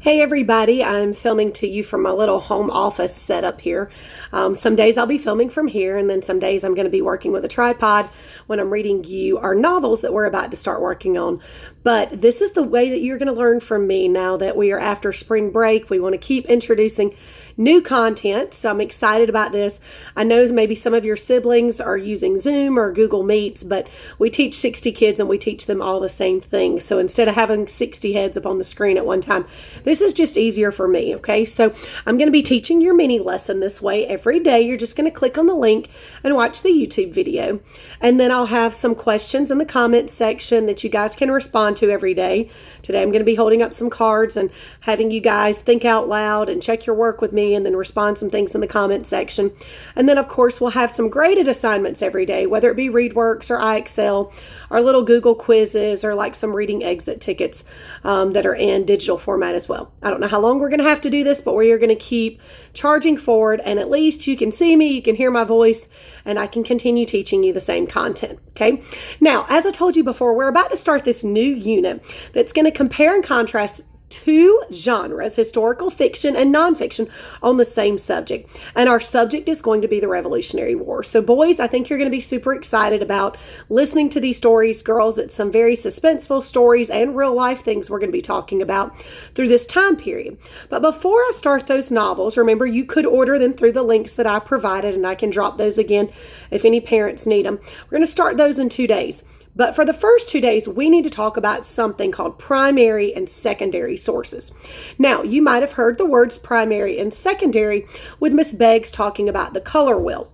Hey everybody, I'm filming to you from my little home office setup here. Some days I'll be filming from here, and then some days I'm going to be working with a tripod when I'm reading you our novels that we're about to start working on. But this is the way that you're going to learn from me now that we are after spring break. We want to keep introducing new content, so I'm excited about this. I know maybe some of your siblings are using Zoom or Google Meets, but we teach 60 kids and we teach them all the same thing. So instead of having 60 heads up on the screen at one time, this is just easier for me, okay? So I'm going to be teaching your mini lesson this way every day. You're just going to click on the link and watch the YouTube video. And then I'll have some questions in the comments section that you guys can respond to every day. Today I'm going to be holding up some cards and having you guys think out loud and check your work with me and then respond some things in the comments section. And then of course we'll have some graded assignments every day, whether it be ReadWorks or iExcel, or little Google quizzes, or like some reading exit tickets that are in digital format as well. I don't know how long we're going to have to do this, but we are going to keep charging forward, and at least you can see me, you can hear my voice, and I can continue teaching you the same content, okay? Now, as I told you before, we're about to start this new unit that's going to compare and contrast two genres, historical fiction and nonfiction, on the same subject. And our subject is going to be the Revolutionary War. So boys, I think you're going to be super excited about listening to these stories. Girls, it's some very suspenseful stories and real life things we're going to be talking about through this time period. But before I start those novels, remember you could order them through the links that I provided, and I can drop those again if any parents need them. We're going to start those in 2 days. But for the first 2 days, we need to talk about something called primary and secondary sources. Now, you might have heard the words primary and secondary with Miss Beggs talking about the color wheel.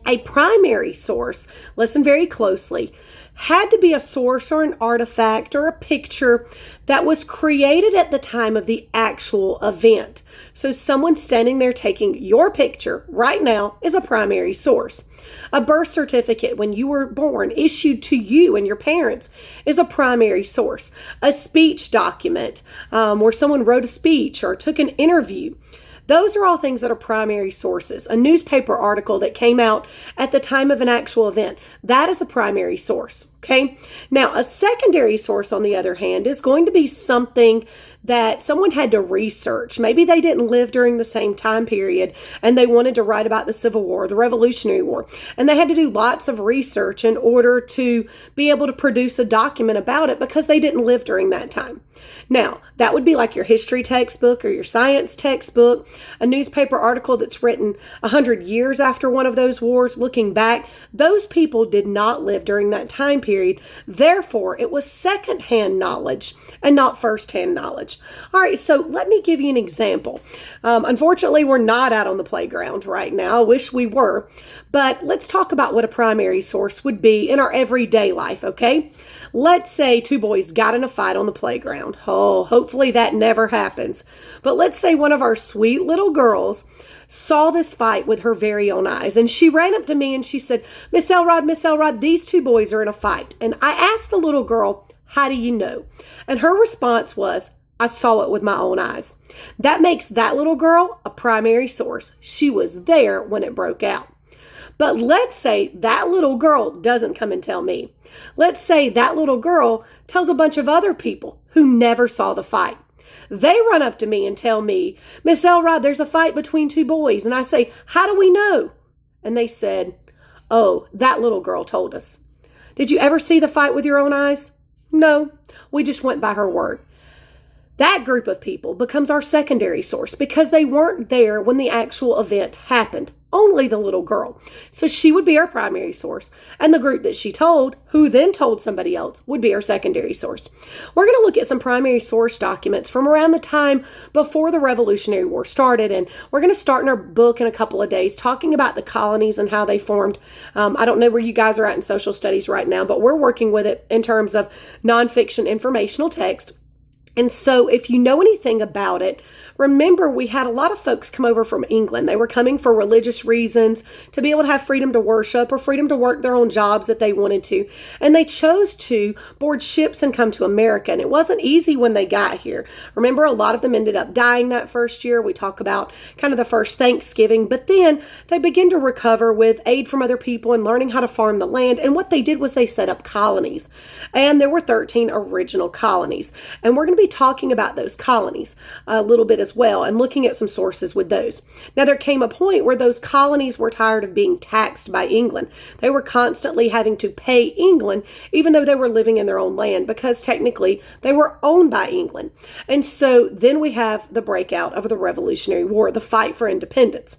A primary source, listen very closely, had to be a source or an artifact or a picture that was created at the time of the actual event. So someone standing there taking your picture right now is a primary source. A birth certificate when you were born issued to you and your parents is a primary source. A speech document where someone wrote a speech or took an interview. Those are all things that are primary sources. A newspaper article that came out at the time of an actual event, that is a primary source, okay? Now, a secondary source, on the other hand, is going to be something that someone had to research. Maybe they didn't live during the same time period and they wanted to write about the Civil War, the Revolutionary War, and they had to do lots of research in order to be able to produce a document about it because they didn't live during that time. Now, that would be like your history textbook or your science textbook, a newspaper article that's written 100 years after one of those wars, looking back. Those people did not live during that time period. Therefore, it was secondhand knowledge and not firsthand knowledge. All right, so let me give you an example. Unfortunately, we're not out on the playground right now. I wish we were. But let's talk about what a primary source would be in our everyday life, okay? Let's say two boys got in a fight on the playground. Oh, hopefully that never happens. But let's say one of our sweet little girls saw this fight with her very own eyes. And she ran up to me and she said, Miss Elrod, these two boys are in a fight. And I asked the little girl, how do you know? And her response was, I saw it with my own eyes. That makes that little girl a primary source. She was there when it broke out. But let's say that little girl doesn't come and tell me. Let's say that little girl tells a bunch of other people who never saw the fight. They run up to me and tell me, Miss Elrod, there's a fight between two boys. And I say, how do we know? And they said, oh, that little girl told us. Did you ever see the fight with your own eyes? No, we just went by her word. That group of people becomes our secondary source because they weren't there when the actual event happened. Only the little girl. So she would be our primary source. And the group that she told, who then told somebody else, would be our secondary source. We're going to look at some primary source documents from around the time before the Revolutionary War started. And we're going to start in our book in a couple of days talking about the colonies and how they formed. I don't know where you guys are at in social studies right now, but we're working with it in terms of nonfiction informational text. And so if you know anything about it, remember we had a lot of folks come over from England. They were coming for religious reasons, to be able to have freedom to worship or freedom to work their own jobs that they wanted to. And they chose to board ships and come to America. And it wasn't easy when they got here. Remember, a lot of them ended up dying that first year. We talk about kind of the first Thanksgiving. But then they began to recover with aid from other people and learning how to farm the land. And what they did was they set up colonies. And there were 13 original colonies. And we're going to be be talking about those colonies a little bit as well and looking at some sources with those. Now, there came a point where those colonies were tired of being taxed by England. They were constantly having to pay England, even though they were living in their own land, because technically they were owned by England. And so then we have the breakout of the Revolutionary War, the fight for independence.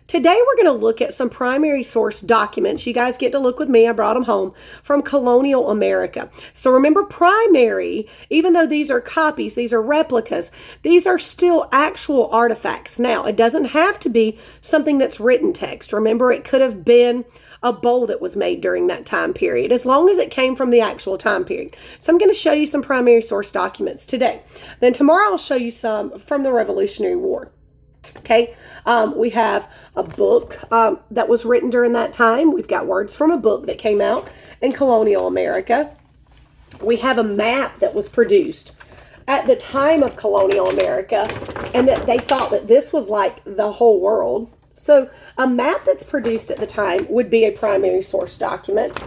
Today, we're going to look at some primary source documents. You guys get to look with me. I brought them home from colonial America. So remember, primary, even though these are copies, these are replicas, these are still actual artifacts. Now, it doesn't have to be something that's written text. Remember, it could have been a bowl that was made during that time period, as long as it came from the actual time period. So I'm going to show you some primary source documents today. Then tomorrow, I'll show you some from the Revolutionary War. Okay, we have a book that was written during that time. We've got words from a book that came out in colonial America. We have a map that was produced at the time of colonial America, and that they thought that this was like the whole world. So a map that's produced at the time would be a primary source document.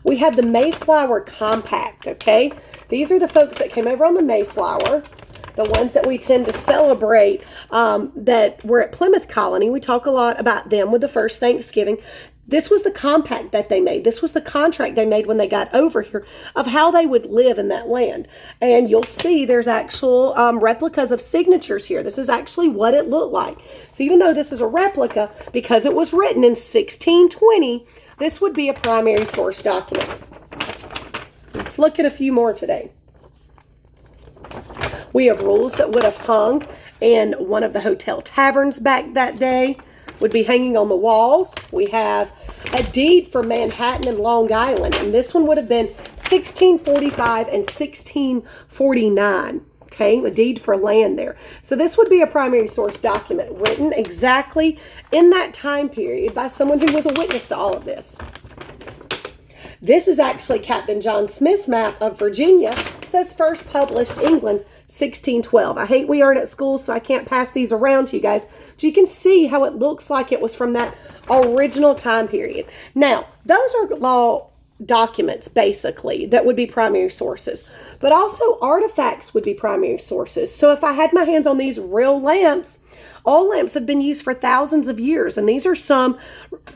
We have the Mayflower Compact, okay? These are the folks that came over on the Mayflower. The ones that we tend to celebrate that were at Plymouth Colony. We talk a lot about them with the first Thanksgiving. This was the compact that they made. This was the contract they made when they got over here of how they would live in that land. And you'll see there's actual replicas of signatures here. This is actually what it looked like. So even though this is a replica, because it was written in 1620, this would be a primary source document. Let's look at a few more today. We have rules that would have hung in one of the hotel taverns back that day, would be hanging on the walls. We have a deed for Manhattan and Long Island, and this one would have been 1645 and 1649. Okay, a deed for land there. So this would be a primary source document written exactly in that time period by someone who was a witness to all of this. This is actually Captain John Smith's map of Virginia. It says first published England 1612. I hate we aren't at school, so I can't pass these around to you guys. But you can see how it looks like it was from that original time period. Now, those are law documents, basically, that would be primary sources. But also artifacts would be primary sources. So if I had my hands on these real lamps, all lamps have been used for thousands of years, and these are some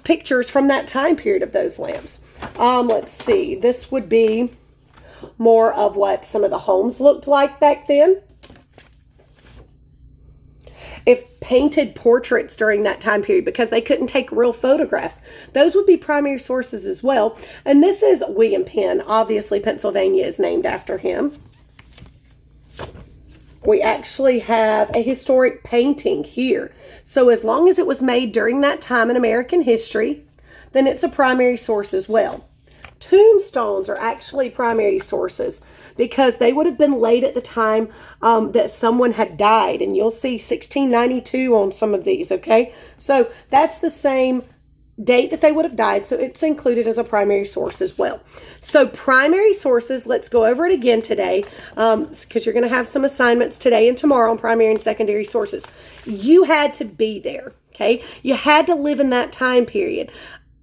pictures from that time period of those lamps. Let's see. This would be more of what some of the homes looked like back then. If painted portraits during that time period, because they couldn't take real photographs, those would be primary sources as well. And this is William Penn. Obviously, Pennsylvania is named after him. We actually have a historic painting here. So as long as it was made during that time in American history, then it's a primary source as well. Tombstones are actually primary sources because they would have been laid at the time that someone had died. And you'll see 1692 on some of these, okay? So that's the same date that they would have died, so it's included as a primary source as well. So primary sources, let's go over it again today, because you're going to have some assignments today and tomorrow on primary and secondary sources. You had to be there, okay? You had to live in that time period.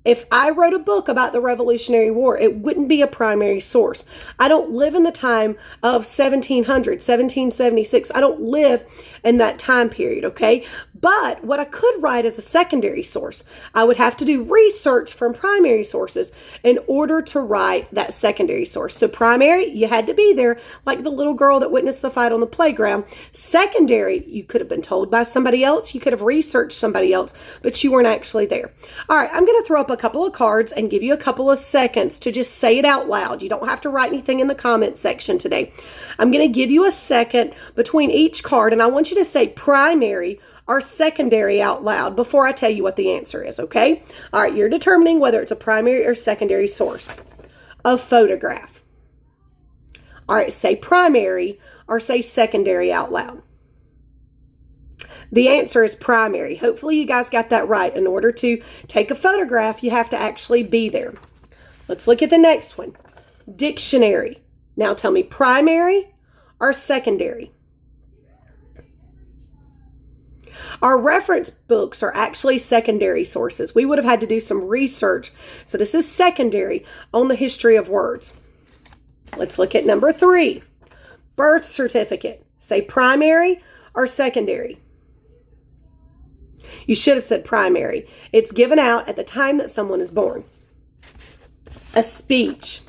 If I wrote a book about the Revolutionary War, it wouldn't be a primary source. I don't live in the time of 1700, 1776. I don't live in that time period, okay? But what I could write as a secondary source, I would have to do research from primary sources in order to write that secondary source. So primary, you had to be there, like the little girl that witnessed the fight on the playground. Secondary, you could have been told by somebody else. You could have researched somebody else, but you weren't actually there. All right, I'm going to throw up a couple of cards and give you a couple of seconds to just say it out loud. You don't have to write anything in the comment section today. I'm going to give you a second between each card, and I want you to say primary or secondary out loud before I tell you what the answer is, okay? All right, you're determining whether it's a primary or secondary source. A photograph. All right, say primary or say secondary out loud. The answer is primary. Hopefully you guys got that right. In order to take a photograph, you have to actually be there. Let's look at the next one. Dictionary. Now tell me primary or secondary. Our reference books are actually secondary sources. We would have had to do some research. So this is secondary on the history of words. Let's look at number 3. Birth certificate. Say primary or secondary. You should have said primary. It's given out at the time that someone is born. A speech.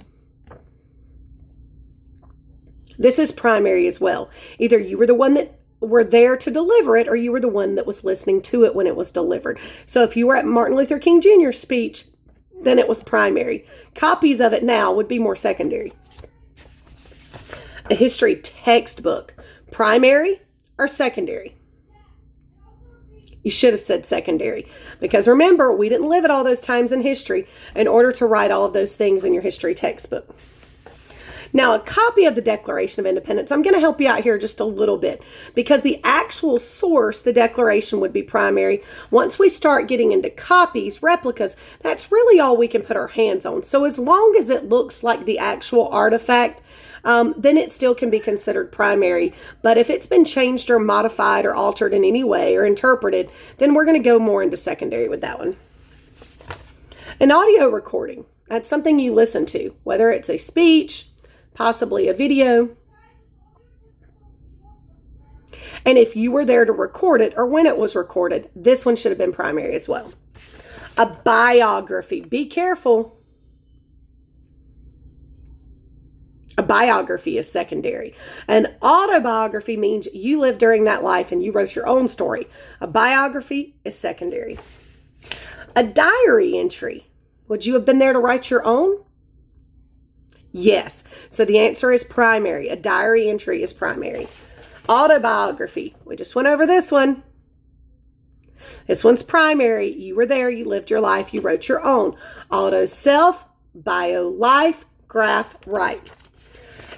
This is primary as well. Either you were the one that were there to deliver it or you were the one that was listening to it when it was delivered. So if you were at Martin Luther King Jr.'s speech, then it was primary. Copies of it now would be more secondary. A history textbook. Primary or secondary? You should have said secondary. Because remember, we didn't live at all those times in history in order to write all of those things in your history textbook. Now, a copy of the Declaration of Independence, I'm going to help you out here just a little bit because the actual source, the Declaration, would be primary. Once we start getting into copies, replicas, that's really all we can put our hands on. So as long as it looks like the actual artifact, then it still can be considered primary. But if it's been changed or modified or altered in any way or interpreted, then we're going to go more into secondary with that one. An audio recording, that's something you listen to, whether it's a speech, possibly a video. And if you were there to record it or when it was recorded, this one should have been primary as well. A biography. Be careful. A biography is secondary. An autobiography means you lived during that life and you wrote your own story. A biography is secondary. A diary entry. Would you have been there to write your own? Yes. So the answer is primary. A diary entry is primary. Autobiography. We just went over this one. This one's primary. You were there. You lived your life. You wrote your own. Auto self, bio life, graph write.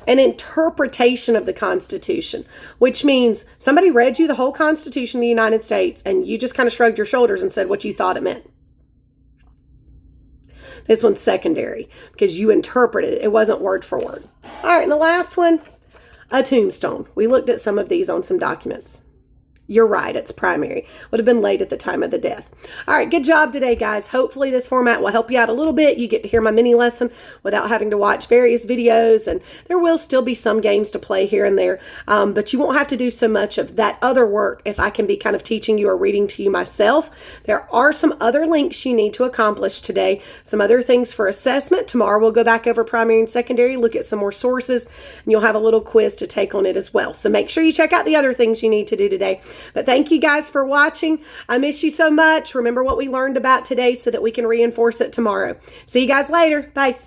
An interpretation of the Constitution, which means somebody read you the whole Constitution of the United States and you just kind of shrugged your shoulders and said what you thought it meant. This one's secondary because you interpreted it. It wasn't word for word. All right, and the last one, a tombstone. We looked at some of these on some documents. You're right, it's primary. Would have been laid at the time of the death. All right, good job today, guys. Hopefully this format will help you out a little bit. You get to hear my mini lesson without having to watch various videos, and there will still be some games to play here and there, but you won't have to do so much of that other work if I can be kind of teaching you or reading to you myself. There are some other links you need to accomplish today, some other things for assessment. Tomorrow we'll go back over primary and secondary, look at some more sources, and you'll have a little quiz to take on it as well. So make sure you check out the other things you need to do today. But thank you guys for watching. I miss you so much. Remember what we learned about today so that we can reinforce it tomorrow. See you guys later. Bye.